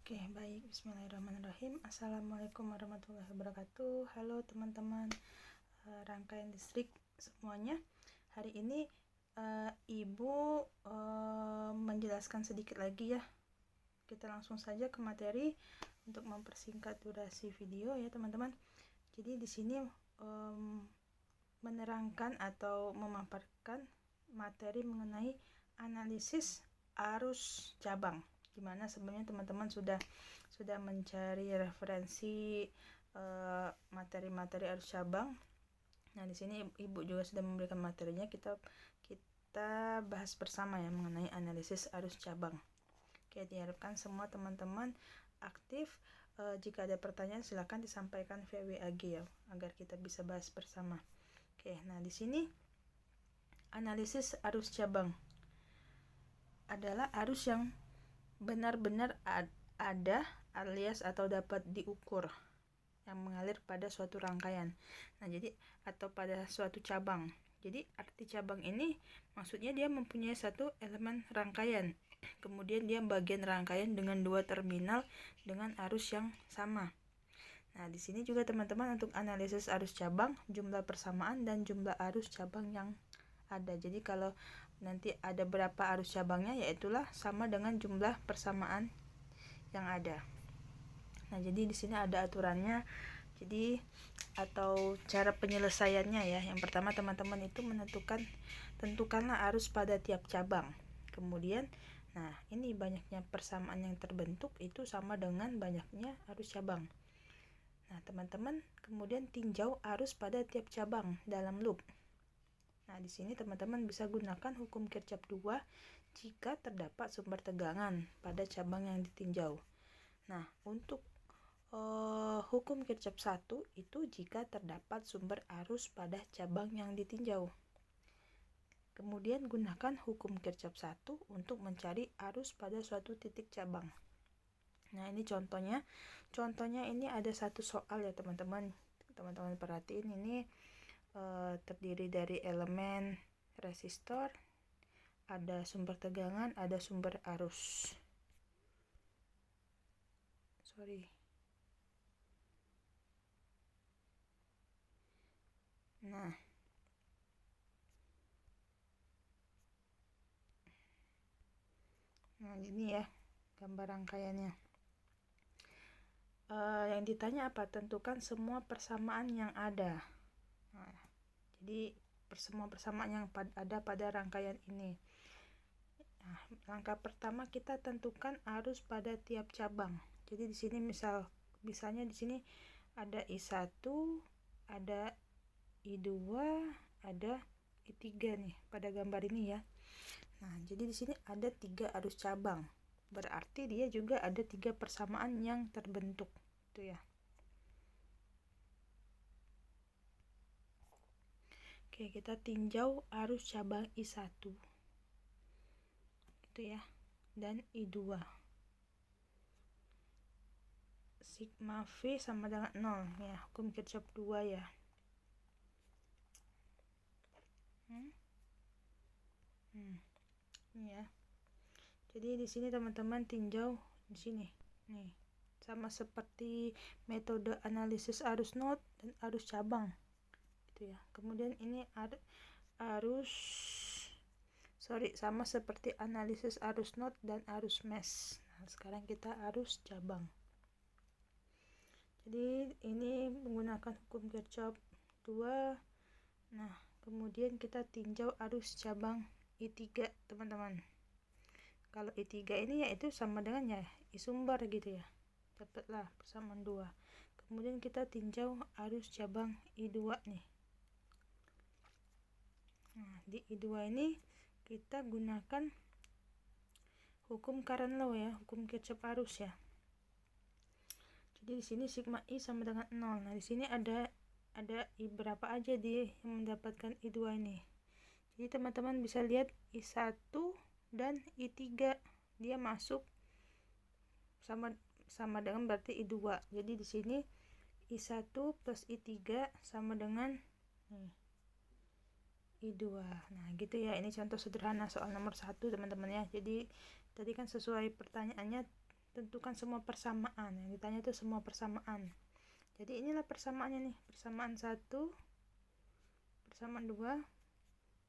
Oke, baik. Bismillahirrahmanirrahim. Assalamualaikum warahmatullahi wabarakatuh. Halo teman-teman rangkaian distrik semuanya. Hari ini Ibu menjelaskan sedikit lagi ya. Kita langsung saja ke materi untuk mempersingkat durasi video ya teman-teman. Jadi di sini menerangkan atau memaparkan materi mengenai analisis arus cabang. Dimana sebelumnya teman-teman sudah mencari referensi materi-materi arus cabang. Nah, di sini Ibu juga sudah memberikan materinya. Kita bahas bersama ya mengenai analisis arus cabang. Oke, diharapkan semua teman-teman aktif. Jika ada pertanyaan silakan disampaikan via WA ya, agar kita bisa bahas bersama. Oke, nah di sini analisis arus cabang adalah arus yang benar-benar ada alias atau dapat diukur yang mengalir pada suatu rangkaian. Nah, jadi atau pada suatu cabang. Jadi arti cabang ini maksudnya dia mempunyai satu elemen rangkaian. Kemudian dia bagian rangkaian dengan dua terminal dengan arus yang sama. Nah, di sini juga teman-teman untuk analisis arus cabang, jumlah persamaan dan jumlah arus cabang yang ada. Jadi kalau nanti ada berapa arus cabangnya, yaitulah sama dengan jumlah persamaan yang ada. Nah, jadi di sini ada aturannya. Jadi atau cara penyelesaiannya ya. Yang pertama teman-teman itu tentukanlah arus pada tiap cabang. Kemudian, nah ini banyaknya persamaan yang terbentuk itu sama dengan banyaknya arus cabang. Nah, teman-teman kemudian tinjau arus pada tiap cabang dalam loop. Nah, di sini teman-teman bisa gunakan hukum Kirchhoff 2 jika terdapat sumber tegangan pada cabang yang ditinjau. Nah, untuk hukum Kirchhoff 1 itu jika terdapat sumber arus pada cabang yang ditinjau. Kemudian gunakan hukum Kirchhoff 1 untuk mencari arus pada suatu titik cabang. Nah, ini contohnya. Contohnya ini ada satu soal ya teman-teman. Teman-teman perhatiin ini terdiri dari elemen resistor, ada sumber tegangan, ada sumber arus. Nah, ini ya gambar rangkaiannya. Yang ditanya apa? Tentukan semua persamaan yang ada. Nah, jadi semua persamaan yang ada pada rangkaian ini. Nah, langkah pertama kita tentukan arus pada tiap cabang. Jadi di sini misalnya di sini ada I1, ada I2, ada I3 nih pada gambar ini ya. Nah, jadi di sini ada 3 arus cabang. Berarti dia juga ada 3 persamaan yang terbentuk, itu ya. Oke, kita tinjau arus cabang I1. Itu ya. Dan I2. Sigma V sama dengan 0 ya, hukum Kirchhoff 2 ya. Ini ya. Jadi di sini teman-teman tinjau di sini. Nih, sama seperti metode analisis arus node dan arus cabang. Gitu ya. Kemudian ini sama seperti analisis arus node dan arus mesh. Nah, sekarang kita arus cabang. Jadi ini menggunakan hukum Kirchhoff 2. Nah, kemudian kita tinjau arus cabang I3 teman-teman. Kalau I3 ini yaitu sama dengan ya I sumber gitu ya. Dapatlah persamaan 2. Kemudian kita tinjau arus cabang I2 nih. Nah, di I2 ini kita gunakan hukum current law ya, hukum Kirchhoff arus ya. Jadi di sini sigma I sama dengan 0. Nah, di sini ada I berapa aja yang mendapatkan I2 ini. Jadi teman-teman bisa lihat I1 dan I3 dia masuk sama dengan berarti I2. Jadi di sini I1 plus I3 sama dengan I2. Nah, gitu ya. Ini contoh sederhana soal nomor 1 teman-teman ya. Jadi tadi kan sesuai pertanyaannya tentukan semua persamaan. Yang ditanya itu semua persamaan. Jadi inilah persamaannya nih, persamaan 1, persamaan 2,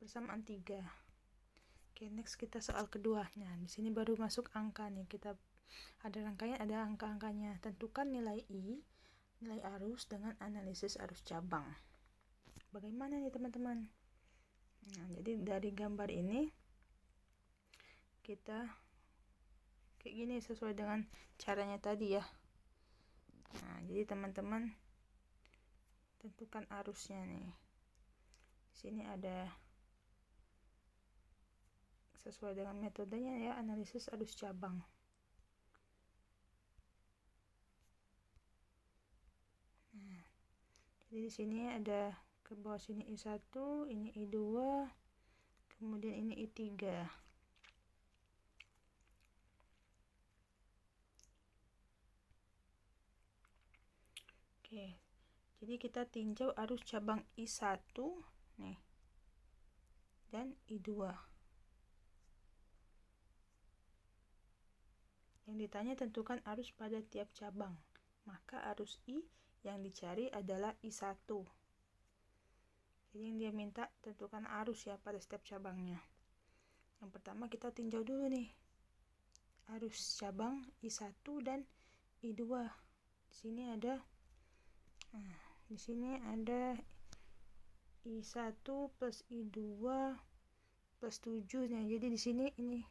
persamaan 3. Oke, next kita soal kedua. Nah, di sini baru masuk angka nih. Kita ada rangkaian, ada angka-angkanya. Tentukan nilai I, nilai arus dengan analisis arus cabang. Bagaimana nih teman-teman? Nah, jadi dari gambar ini kita kayak gini sesuai dengan caranya tadi ya. Nah, jadi teman-teman tentukan arusnya nih. Di sini ada sesuai dengan metodenya ya, analisis arus cabang. Nah, jadi di sini ada ke bawah sini I1, ini I2, kemudian ini I3. Oke, jadi kita tinjau arus cabang I1 nih dan I2. Yang ditanya tentukan arus pada tiap cabang. Maka arus I yang dicari adalah I1. Jadi yang dia minta tentukan arus ya pada setiap cabangnya. Yang pertama kita tinjau dulu nih arus cabang I1 dan I2. Di sini ada I1 plus I2 plus 7. Nah, jadi di sini ini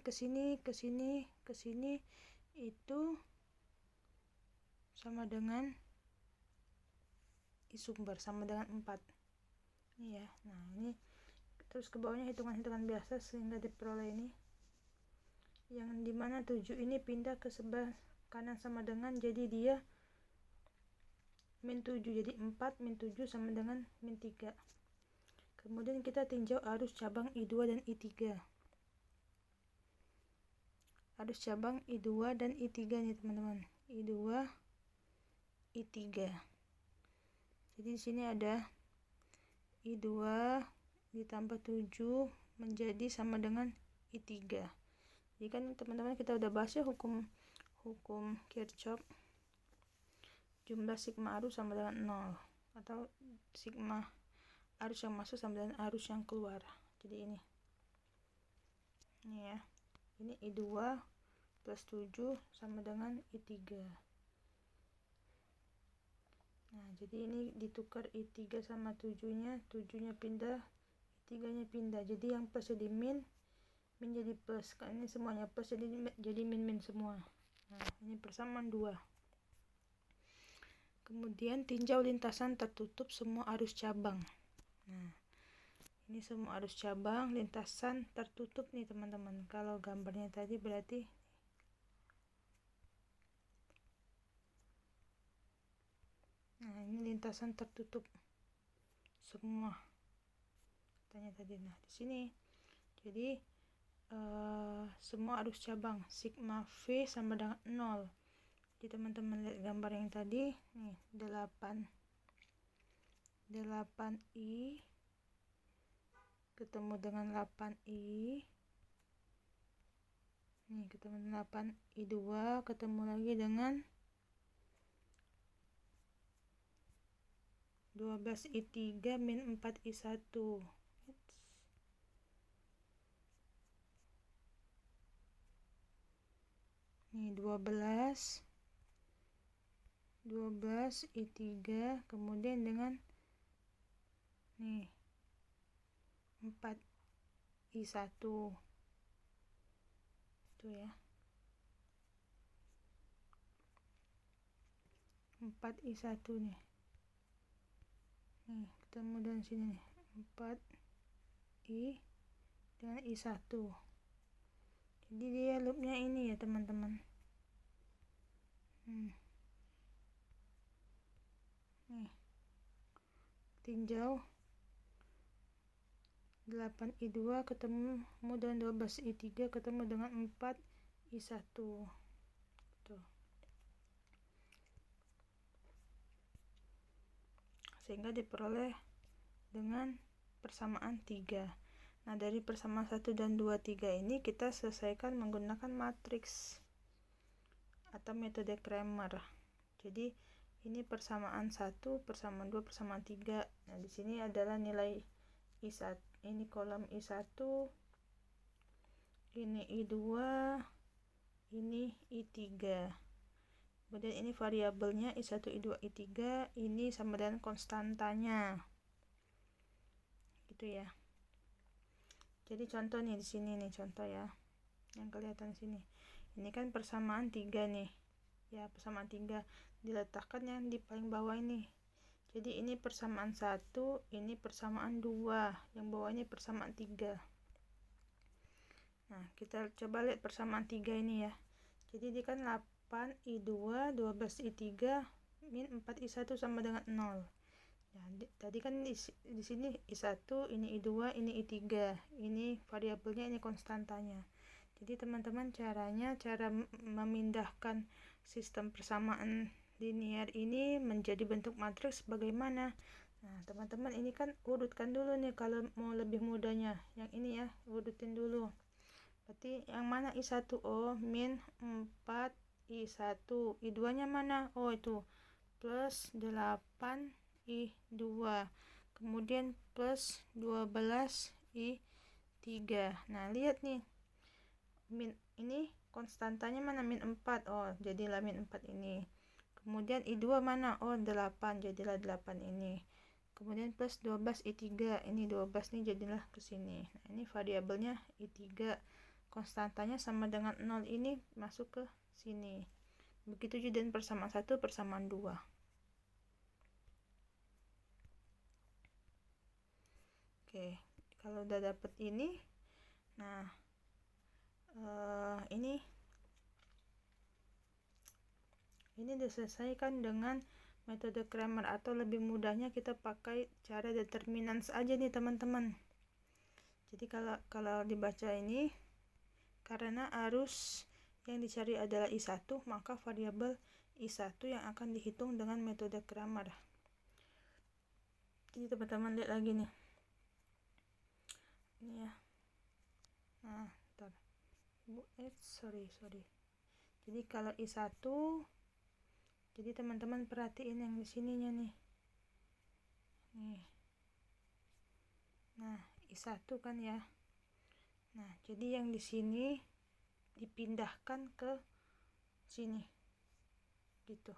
ke sini itu sama dengan I sumber sama dengan 4. Ini ya. Nah, ini terus ke bawahnya hitungan-hitungan biasa sehingga diperoleh ini. Yang dimana 7 ini pindah ke sebelah kanan sama dengan, jadi dia min 7, jadi 4 min 7 sama dengan min 3. Kemudian kita tinjau arus cabang I2 dan I3. Arus cabang I2 dan I3 nih teman-teman. I2, I3. Jadi di sini ada I2 ditambah 7 menjadi sama dengan I3. Jadi kan teman-teman kita udah bahas ya hukum Kirchhoff. Jumlah sigma arus sama dengan 0, atau sigma arus yang masuk sama dengan arus yang keluar. Jadi ini ya, ini I2 plus 7 sama dengan I3. Nah, jadi ini ditukar I3 sama 7-nya pindah, I3 nya pindah, jadi yang plus jadi min jadi plus, kan ini semuanya plus jadi min semua. Nah, ini persamaan 2. Kemudian tinjau lintasan tertutup semua arus cabang. Nah, ini semua arus cabang, lintasan tertutup nih teman-teman. Kalau gambarnya tadi berarti nah, ini lintasan tertutup semua. Tanya tadi. Nah, di sini jadi semua arus cabang sigma V sama dengan 0. Jadi teman-teman lihat gambar yang tadi nih, 8I ketemu dengan 8I, nih ketemu dengan 8I2, ketemu lagi dengan 12I3 min 4I1. Nih 12I3 kemudian dengan nih 4I1 itu ya, 4I1 nih ketemu dengan sini nih 4I dengan I1. Jadi dia loopnya ini ya teman-teman. Nih tinjau 8I2 ketemu dengan 12I3 ketemu dengan 4I1. Tuh. Sehingga diperoleh dengan persamaan 3. Nah, dari persamaan 1 dan 2, 3 ini kita selesaikan menggunakan matriks. atau metode Cramer. Jadi ini persamaan 1, persamaan 2, persamaan 3. Nah, di sini adalah nilai I1, ini kolom I1, ini I2, ini I3. Kemudian ini variabelnya I1, I2, I3, ini sama dengan konstantanya. Gitu ya. Jadi contoh nih di sini nih, contoh ya. Yang kelihatan di sini. Ini kan persamaan 3 nih. Ya, persamaan 3 diletakkan yang di paling bawah ini. Jadi ini persamaan 1, ini persamaan 2, yang bawah ini persamaan 3. Nah, kita coba lihat persamaan 3 ini ya. Jadi ini kan 8 I2, 12 I3, min 4 I1 sama dengan 0. Nah, tadi kan di sini I1, ini I2, ini I3. Ini variabelnya, ini konstantanya. Jadi teman-teman cara memindahkan sistem persamaan linear ini menjadi bentuk matriks bagaimana? Nah, teman-teman ini kan urutkan dulu nih kalau mau lebih mudahnya. Yang ini ya, urutin dulu. Berarti yang mana I1? Oh, min 4 I1. I2-nya mana? Oh, itu plus 8 I2. Kemudian plus 12 I3. Nah, lihat nih. Min ini konstantanya mana? Min 4. Oh, jadilah min 4 ini. Kemudian I2 mana? Oh, 8. Jadilah 8 ini. Kemudian plus 12 I3. Ini 12 nih jadilah ke sini. Nah, ini variabelnya I3. Konstantanya sama dengan 0 ini masuk ke sini. Begitu juga dengan persamaan 1, persamaan 2. Oke, kalau udah dapet ini, nah ini diselesaikan dengan metode Cramer, atau lebih mudahnya kita pakai cara determinans aja nih teman-teman. Jadi kalau dibaca ini, karena arus yang dicari adalah I1, maka variabel I1 yang akan dihitung dengan metode Cramer. Jadi teman-teman lihat lagi nih. Ini ya. Nah, bentar. Sorry. Jadi kalau I1, jadi teman-teman perhatiin yang di sininya nih. Nah, I1 kan ya. Nah, jadi yang di sini dipindahkan ke sini. Gitu.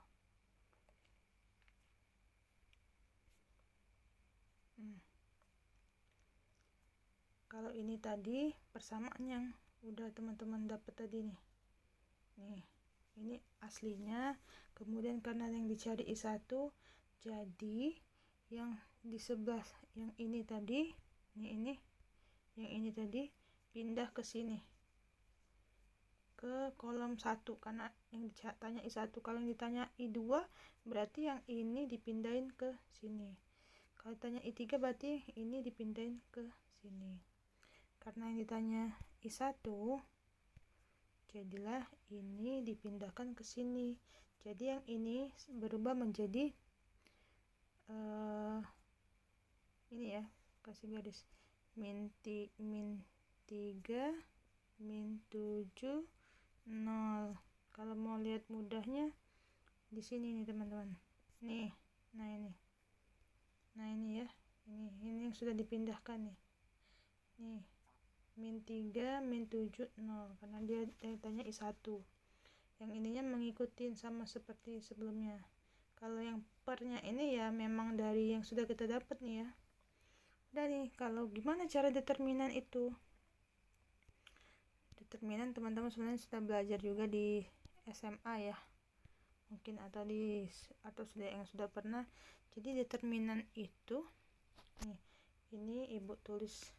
Kalau ini tadi persamaan yang udah teman-teman dapat tadi nih. Nih, ini aslinya. Kemudian karena yang dicari I1, jadi yang di sebelah yang ini tadi, yang ini tadi pindah ke sini. Ke kolom 1, karena yang ditanya I1. Kalau yang ditanya I2, berarti yang ini dipindahin ke sini. Kalau ditanya I3, berarti ini dipindahin ke sini. Karena yang ditanya I1, jadilah ini dipindahkan ke sini. Jadi yang ini berubah menjadi ini ya, kasih garis min 3, min 7, 0. Kalau mau lihat mudahnya di sini nih teman-teman. Nih, nah ini ya, ini yang sudah dipindahkan nih. Nih, min 3, min 7, 0, karena dia tanya I1. Yang ininya mengikuti sama seperti sebelumnya. Kalau yang pernya ini ya memang dari yang sudah kita dapat nih ya. Udah nih, kalau gimana cara determinan itu? Determinan teman-teman sebenarnya sudah belajar juga di SMA ya. Mungkin atau yang sudah pernah. Jadi determinan itu nih, ini ibu tulis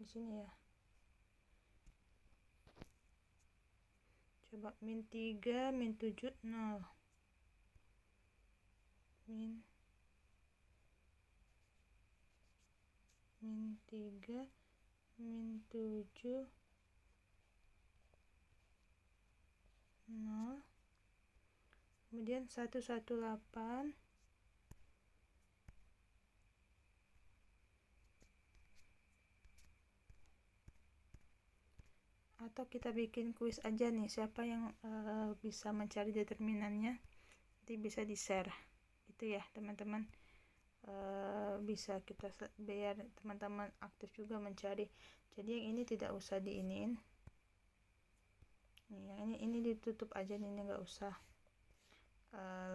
di sini ya. Coba min 3, min 7, 0. Min 3, min 7, 0. Kemudian 118. atau kita bikin kuis aja nih, siapa yang bisa mencari determinannya nanti bisa di share gitu ya teman-teman. Bisa kita biar teman-teman aktif juga mencari. Jadi yang ini tidak usah diiniin nih, yang ini ditutup aja nih, ini nggak usah.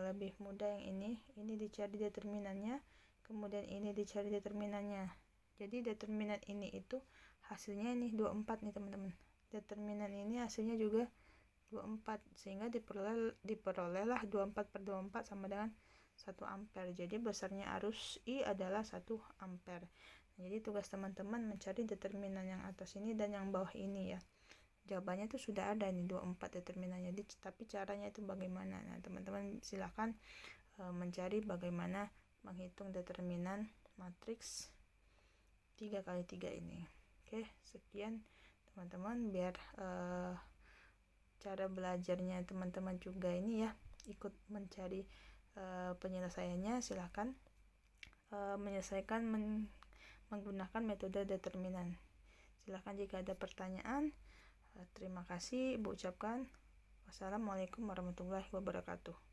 Lebih mudah yang ini dicari determinannya, kemudian ini dicari determinannya. Jadi determinan ini itu hasilnya ini 24 nih teman-teman, determinan ini hasilnya juga 24, sehingga diperolehlah 24/24 sama dengan 1 ampere. Jadi besarnya arus I adalah 1 ampere. Jadi tugas teman-teman mencari determinan yang atas ini dan yang bawah ini ya. Jawabannya itu sudah ada nih 24 determinannya. Jadi tapi caranya itu bagaimana? Nah, teman-teman silakan mencari bagaimana menghitung determinan matriks 3x3 ini. Oke, sekian teman-teman, biar cara belajarnya teman-teman juga ini ya ikut mencari penyelesaiannya. Silakan menyelesaikan menggunakan metode determinan. Silakan jika ada pertanyaan. Terima kasih Ibu ucapkan. Wassalamualaikum warahmatullahi wabarakatuh.